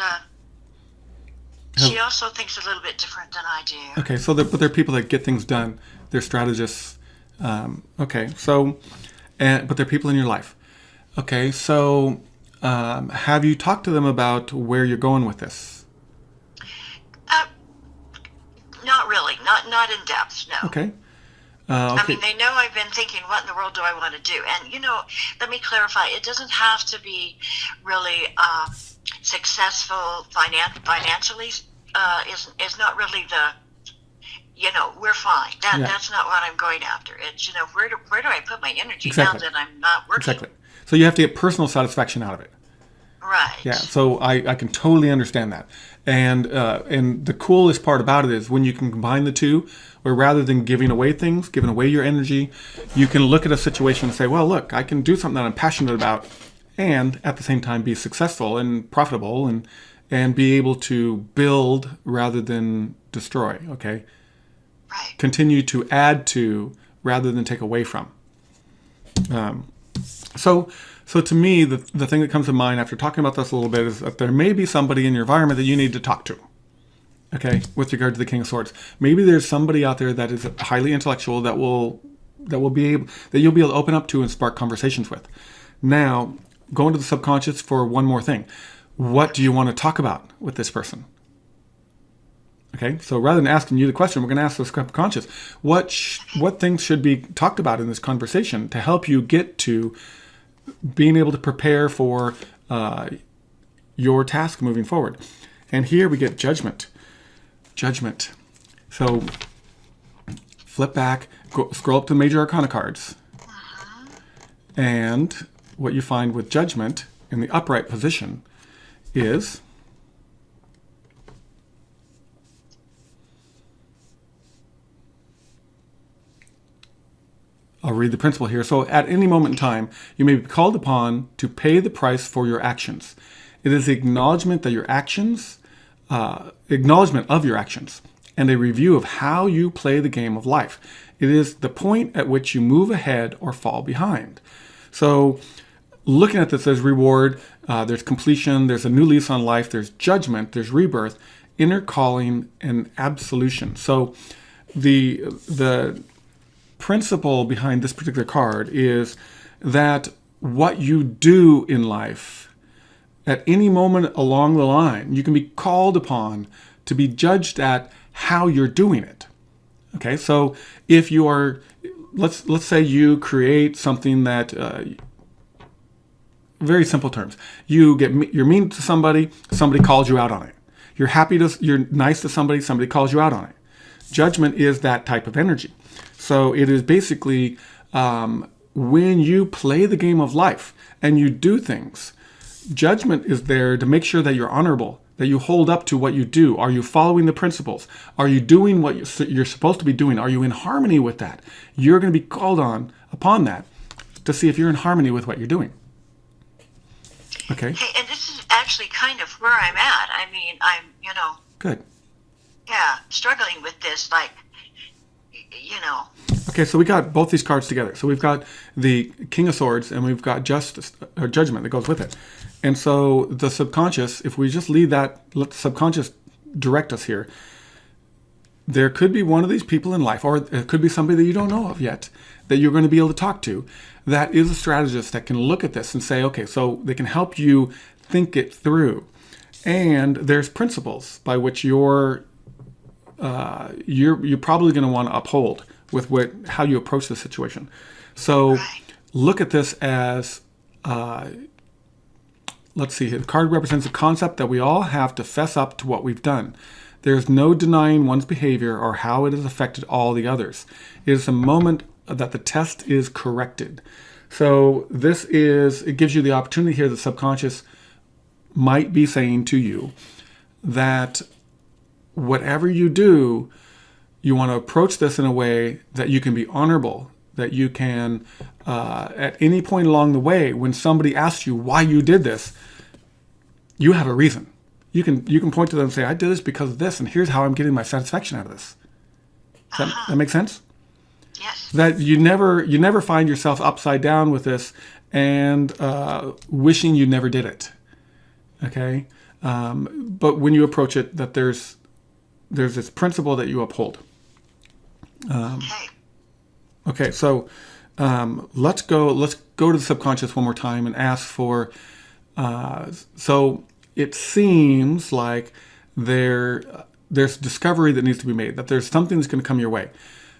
she also thinks a little bit different than I do. Okay, so but they're people that get things done. They're strategists. Okay, so, but they're people in your life. Okay, so have you talked to them about where you're going with this? Not really, not in depth, no. Okay. I mean, they know I've been thinking, what in the world do I want to do? And, let me clarify, it doesn't have to be really successful financially, is not really we're fine. That's not what I'm going after. It's, where do I put my energy now that I'm not working? Exactly. So you have to get personal satisfaction out of it. Right. Yeah, so I can totally understand that. And the coolest part about it is when you can combine the two, where rather than giving away things, giving away your energy, you can look at a situation and say, well, look, I can do something that I'm passionate about and at the same time be successful and profitable and be able to build rather than destroy, okay? Right. Continue to add to rather than take away from. So to me, the thing that comes to mind after talking about this a little bit is that there may be somebody in your environment that you need to talk to. Okay, with regard to the King of Swords, maybe there's somebody out there that is highly intellectual that you'll be able to open up to and spark conversations with. Now, go into the subconscious for one more thing. What do you want to talk about with this person? Okay, so rather than asking you the question, we're going to ask the subconscious. What things should be talked about in this conversation to help you get to being able to prepare for your task moving forward? And here we get judgment. Judgment. So flip back, scroll up to the Major Arcana cards. And what you find with judgment in the upright position is I'll read the principle here. So at any moment in time, you may be called upon to pay the price for your actions. It is the acknowledgement of your actions, and a review of how you play the game of life. It is the point at which you move ahead or fall behind. So looking at this, there's reward, there's completion, there's a new lease on life, there's judgment, there's rebirth, inner calling, and absolution. So the principle behind this particular card is that what you do in life, at any moment along the line, you can be called upon to be judged at how you're doing it. Okay, so if you are, let's say you create something that, very simple terms, you're mean to somebody calls you out on it. You're nice to somebody calls you out on it. Judgment is that type of energy. So it is basically when you play the game of life and you do things, judgment is there to make sure that you're honorable, that you hold up to what you do. Are you following the principles? Are you doing what you're supposed to be doing? Are you in harmony with that? You're going to be called upon that to see if you're in harmony with what you're doing. Okay. Hey, and this is actually kind of where I'm at. I mean, I'm, Good. Yeah, struggling with this, Okay, so we got both these cards together. So we've got the King of Swords and we've got justice or judgment that goes with it. And so the subconscious, if we just let the subconscious direct us here, there could be one of these people in life, or it could be somebody that you don't know of yet, that you're going to be able to talk to, that is a strategist that can look at this and say, okay, so they can help you think it through. And there's principles by which you're probably going to want to uphold with how you approach the situation. So look at this as, let's see here. The card represents a concept that we all have to fess up to what we've done. There's no denying one's behavior or how it has affected all the others. It is a moment that the test is corrected. So it gives you the opportunity here, the subconscious might be saying to you that whatever you do, you want to approach this in a way that you can be honorable, that you can, at any point along the way, when somebody asks you why you did this, you have a reason. You can point to them and say, I did this because of this, and here's how I'm getting my satisfaction out of this. Does that make sense? Yes. That you never find yourself upside down with this and wishing you never did it. Okay, but when you approach it, that there's this principle that you uphold. Okay. Okay, so let's go to the subconscious one more time and ask for. So it seems like there's discovery that needs to be made. That there's something that's going to come your way.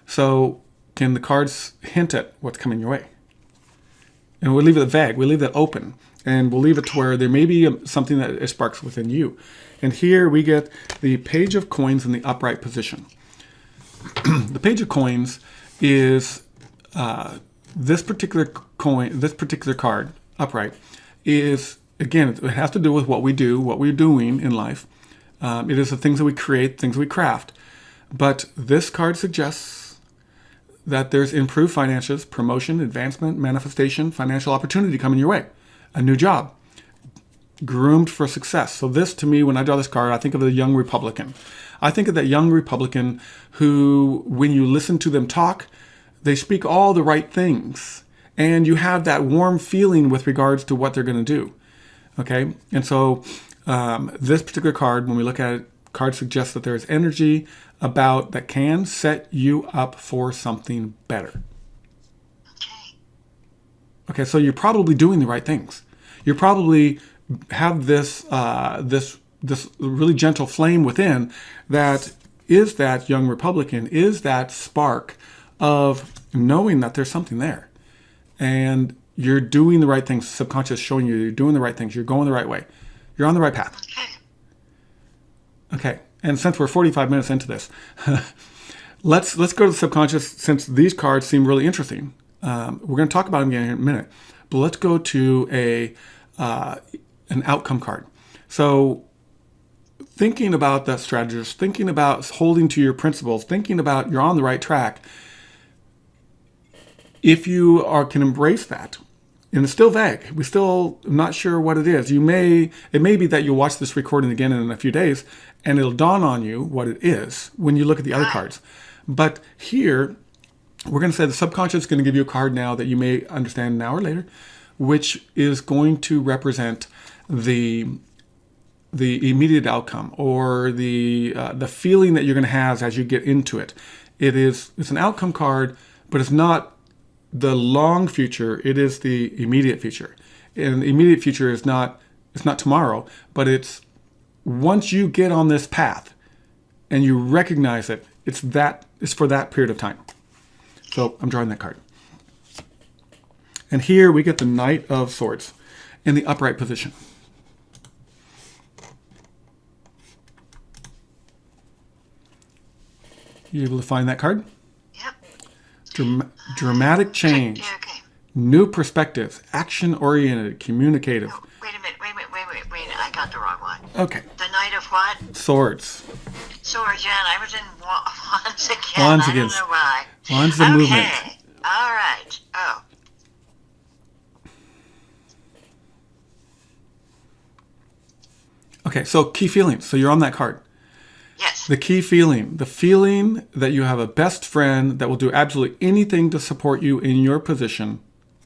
So can the cards hint at what's coming your way? And we'll leave it vague. We leave that open, and we'll leave it to where there may be something that sparks within you. And here we get the Page of Coins in the upright position. The Page of Coins is this particular card upright is, again, it has to do with what we do, what we're doing in life. It is the things that we create, things we craft. But this card suggests that there's improved finances, promotion, advancement, manifestation, financial opportunity coming your way, a new job, groomed for success. So this, to me, when I draw this card, I think of the young Republican. I think of that young Republican who, when you listen to them talk, they speak all the right things. And you have that warm feeling with regards to what they're going to do. Okay? And so this particular card, when we look at it, card suggests that there's energy about that can set you up for something better. Okay, so you're probably doing the right things. You probably have this really gentle flame within that is that young Republican, is that spark of knowing that there's something there. And you're doing the right things, subconscious showing you're doing the right things, you're going the right way. You're on the right path. Okay, and since we're 45 minutes into this, let's go to the subconscious, since these cards seem really interesting. We're going to talk about them again in a minute, but let's go to an outcome card. So thinking about that strategist, thinking about holding to your principles, thinking about you're on the right track, if you can embrace that, and it's still vague, we're still not sure what it is. It may be that you'll watch this recording again in a few days, and it'll dawn on you what it is when you look at the other cards. But here, we're going to say the subconscious is going to give you a card now that you may understand now or later, which is going to represent the immediate outcome, or the feeling that you're going to have as you get into it. It's an outcome card, but it's not the long future, it is the immediate future. And the immediate future it's not tomorrow, but it's once you get on this path and you recognize it, it's for that period of time. So I'm drawing that card. And here we get the Knight of Swords in the upright position. You able to find that card? Dramatic change, new perspectives, action-oriented, communicative. Oh, wait a minute. I got the wrong one. Okay. The Knight of what? Swords. Swords, yeah, and I was in Wands again. Wands I again. don't know why. Wands the movement. Okay. All right. Oh. Okay, so key feelings. So you're on that card. Yes. The key feeling, the feeling that you have a best friend that will do absolutely anything to support you in your position,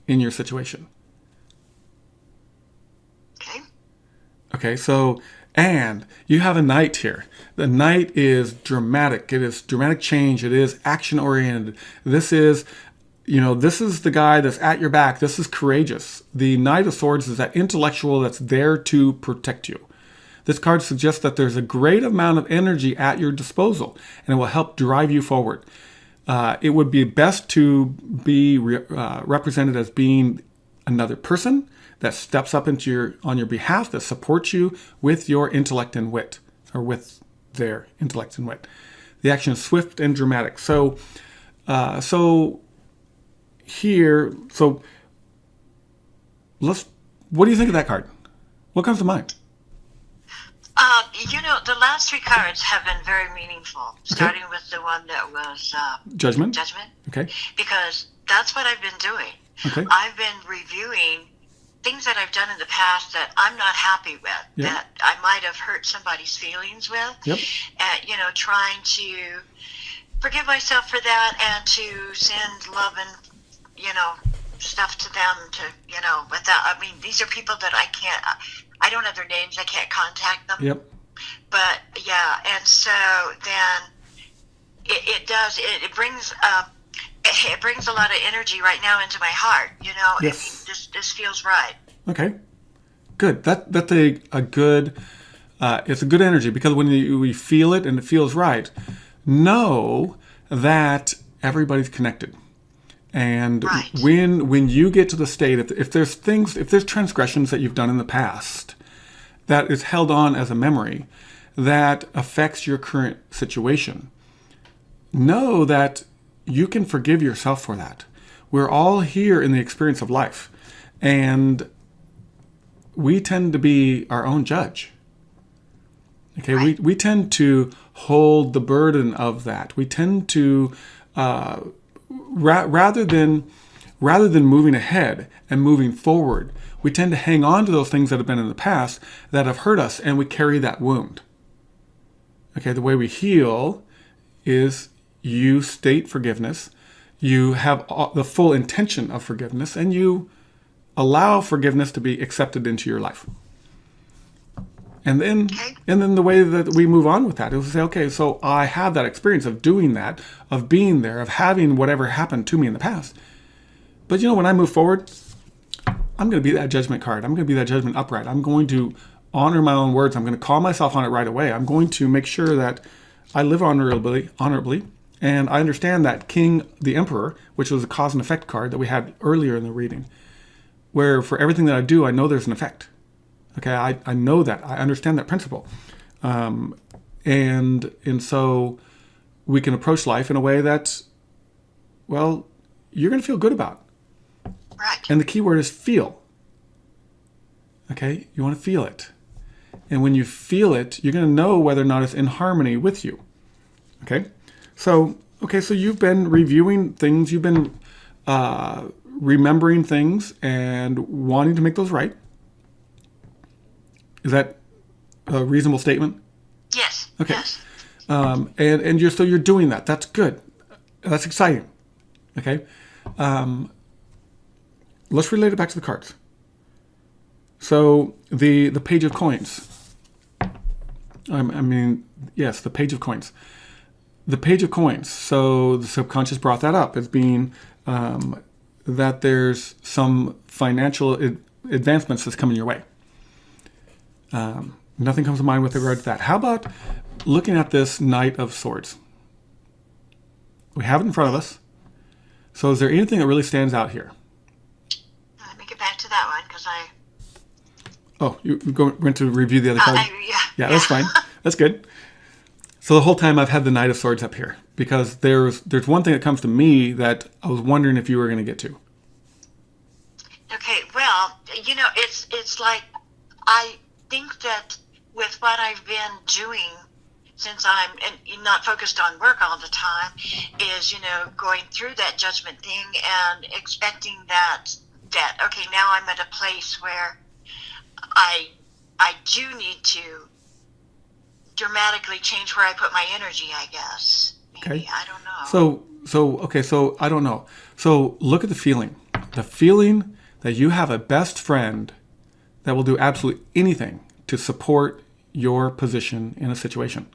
in your situation. Okay, so, and you have a knight here. The knight is dramatic. It is dramatic change. It is action-oriented. This is the guy that's at your back. This is courageous. The Knight of Swords is that intellectual that's there to protect you. This card suggests that there's a great amount of energy at your disposal, and it will help drive you forward. It would be best to be represented as being another person that steps up on your behalf, that supports you with your intellect and wit, or with their intellect and wit. The action is swift and dramatic. So what do you think of that card? What comes to mind? The last three cards have been very meaningful, starting with the one that was Judgment. Okay. Because that's what I've been doing. Okay. I've been reviewing things that I've done in the past that I'm not happy with, that I might have hurt somebody's feelings with. Yep. And, trying to forgive myself for that and to send love and, stuff to them to, without, these are people that I can't, I don't have their names. I can't contact them. Yep. But yeah, and so then it does. It brings it brings a lot of energy right now into my heart. Yes. This feels right. Okay. Good. That's a good. It's a good energy, because when we feel it and it feels right, know that everybody's connected. And Right. when you get to the state, if there's transgressions that you've done in the past that is held on as a memory that affects your current situation, know that you can forgive yourself for that. We're all here in the experience of life, and we tend to be our own judge. Okay, Right. we tend to hold the burden of that. We tend to rather than moving ahead and moving forward, we tend to hang on to those things that have been in the past that have hurt us, and we carry that wound. Okay, the way we heal is you state forgiveness, you have the full intention of forgiveness, and you allow forgiveness to be accepted into your life. And then, Okay. the way that we move on with that is to say, okay, so I have that experience of doing that, of being there, of having whatever happened to me in the past. But when I move forward, I'm going to be that judgment card. I'm going to be that judgment upright. I'm going to honor my own words. I'm going to call myself on it right away. I'm going to make sure that I live honorably. And I understand that King, the Emperor, which was a cause and effect card that we had earlier in the reading, where for everything that I do, I know there's an effect. Okay, I know that. I understand that principle. And so we can approach life in a way that, well, you're going to feel good about. Right. And the key word is feel. Okay, you want to feel it. And when you feel it, you're going to know whether or not it's in harmony with you. Okay, so you've been reviewing things, you've been remembering things and wanting to make those right. Is that a reasonable statement? Yes. Okay. Yes. And you're doing that. That's good. That's exciting. Okay. Let's relate it back to the cards. So the Page of Coins. Yes, the Page of Coins. The Page of Coins. So the subconscious brought that up as being that there's some financial advancements that's coming your way. Nothing comes to mind with regard to that. How about looking at this Knight of Swords? We have it in front of us. So is there anything that really stands out here? Let me get back to that one because I. Oh, you went to review the other card? Yeah. That's fine. That's good. So the whole time I've had the Knight of Swords up here because there's one thing that comes to me that I was wondering if you were going to get to. Okay, well, it's like I think that with what I've been doing since I'm not focused on work all the time is, going through that judgment thing and expecting that okay, now I'm at a place where I do need to dramatically change where I put my energy, I guess. Maybe. Okay. I don't know. So I don't know. So look at the feeling. The feeling that you have a best friend that will do absolutely anything to support your position in a situation.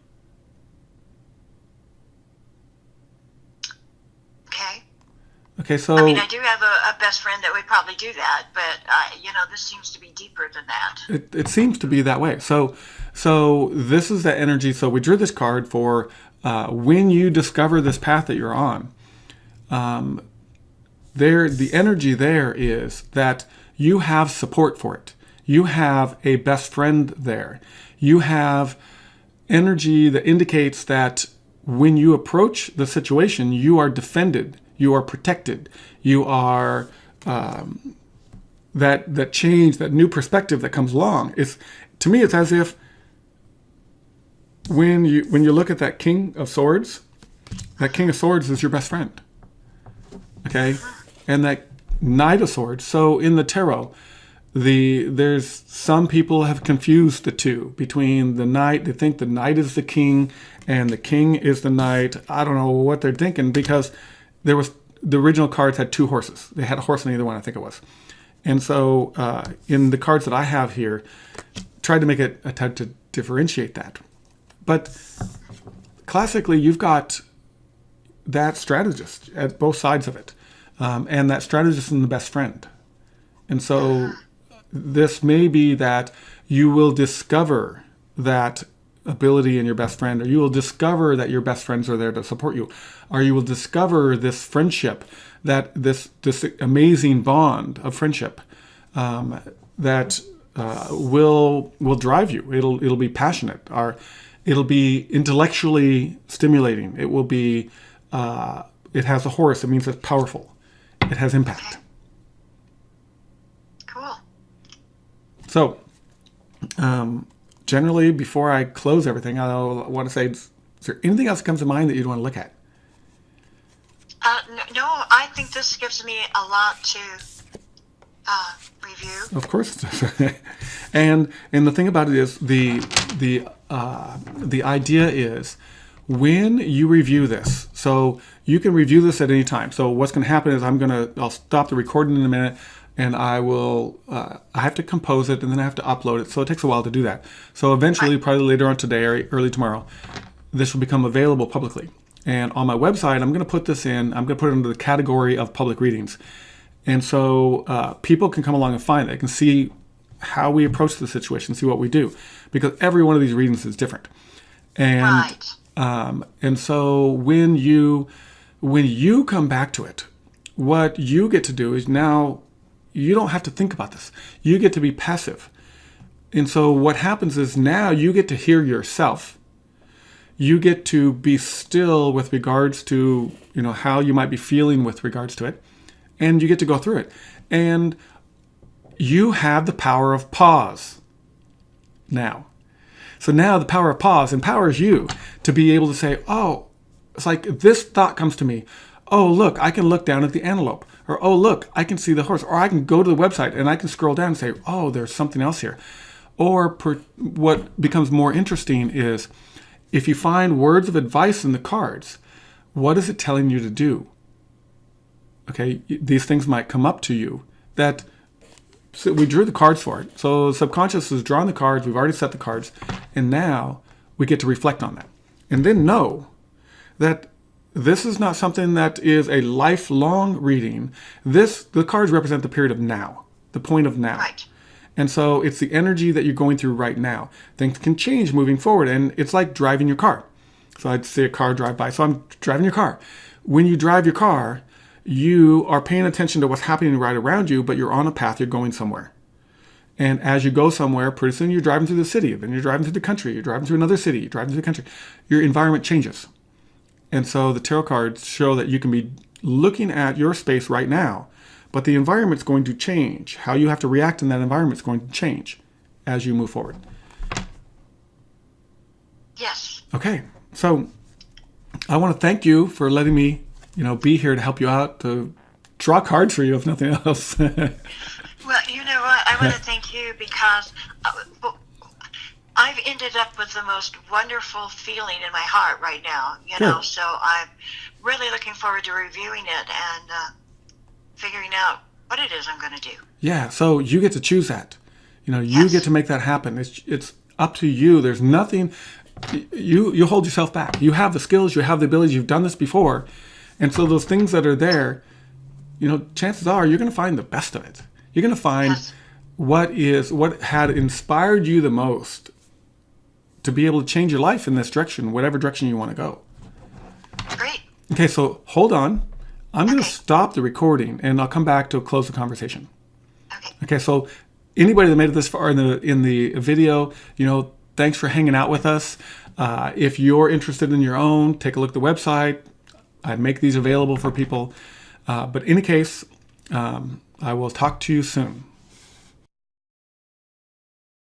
Okay, so... I mean, I do have a best friend that would probably do that, but, this seems to be deeper than that. It seems to be that way. So this is that energy. So we drew this card for when you discover this path that you're on. The energy there is that you have support for it. You have a best friend there. You have energy that indicates that when you approach the situation, you are defended. You are protected. You are that change, that new perspective that comes along. To me, it's as if when you look at that King of Swords, that King of Swords is your best friend. Okay, and that Knight of Swords. So in the tarot, there's some people have confused the two between the knight. They think the knight is the king and the king is the knight. I don't know what they're thinking because the original cards had two horses. They had a horse in either one, I think it was. And so in the cards that I have here, try to make it attempt to differentiate that. But classically, you've got that strategist at both sides of it. And that strategist is the best friend. And so this may be that you will discover that ability in your best friend, or you will discover that your best friends are there to support you, or you will discover this friendship, that this amazing bond of friendship that will drive you. It'll be passionate, or it'll be intellectually stimulating. It will be it has a horse. It means it's powerful. It has impact. Cool. So, generally, before I close everything, I want to say, is there anything else that comes to mind that you'd want to look at? No, I think this gives me a lot to review. Of course. and the thing about it is, the idea is, when you review this, so you can review this at any time. So what's going to happen is I'll stop the recording in a minute, and I have to compose it, and then I have to upload it. So it takes a while to do that. So eventually, probably later on today or early tomorrow, this will become available publicly. And on my website, I'm going to put this in. I'm going to put it into the category of public readings. And so people can come along and find it. They can see how we approach the situation, see what we do. Because every one of these readings is different. And and so when you come back to it, what you get to do is now you don't have to think about this. You get to be passive. And so what happens is now you get to hear yourself. You get to be still with regards to, how you might be feeling with regards to it. And you get to go through it. And you have the power of pause now. So now the power of pause empowers you to be able to say, oh, it's like this thought comes to me. Oh, look, I can look down at the antelope. Or, oh, look, I can see the horse. Or I can go to the website and I can scroll down and say, oh, there's something else here. Or what becomes more interesting is if you find words of advice in the cards, what is it telling you to do? Okay, these things might come up to you that... So we drew the cards for it. So subconscious has drawn the cards. We've already set the cards. And now we get to reflect on that. And then know that this is not something that is a lifelong reading. The cards represent the period of now, the point of now. Right. And so it's the energy that you're going through right now. Things can change moving forward. And it's like driving your car. So I'd see a car drive by. So I'm driving your car. When you drive your car, you are paying attention to what's happening right around you, but you're on a path, you're going somewhere. And as you go somewhere, pretty soon you're driving through the city, then you're driving through the country, you're driving through another city, you're driving through the country. Your environment changes. And so the tarot cards show that you can be looking at your space right now, but the environment's going to change. How you have to react in that environment is going to change as you move forward. Yes. Okay, so I want to thank you for letting me be here to help you out, to draw cards for you, if nothing else. Well, you know what? I want to thank you because I've ended up with the most wonderful feeling in my heart right now, Good. So I'm really looking forward to reviewing it and figuring out what it is I'm going to do. Yeah, so you get to choose that. You Yes. get to make that happen. It's up to you. There's nothing, you hold yourself back. You have the skills, you have the abilities, you've done this before. And so those things that are there, chances are you're going to find the best of it. You're going to find Yes. what had inspired you the most to be able to change your life in this direction, whatever direction you want to go. Great. Okay, so hold on. I'm going to Okay. stop the recording, and I'll come back to close the conversation. Okay. Okay, so anybody that made it this far in the video, thanks for hanging out with us. If you're interested in your own, take a look at the website. I make these available for people. But in any case, I will talk to you soon.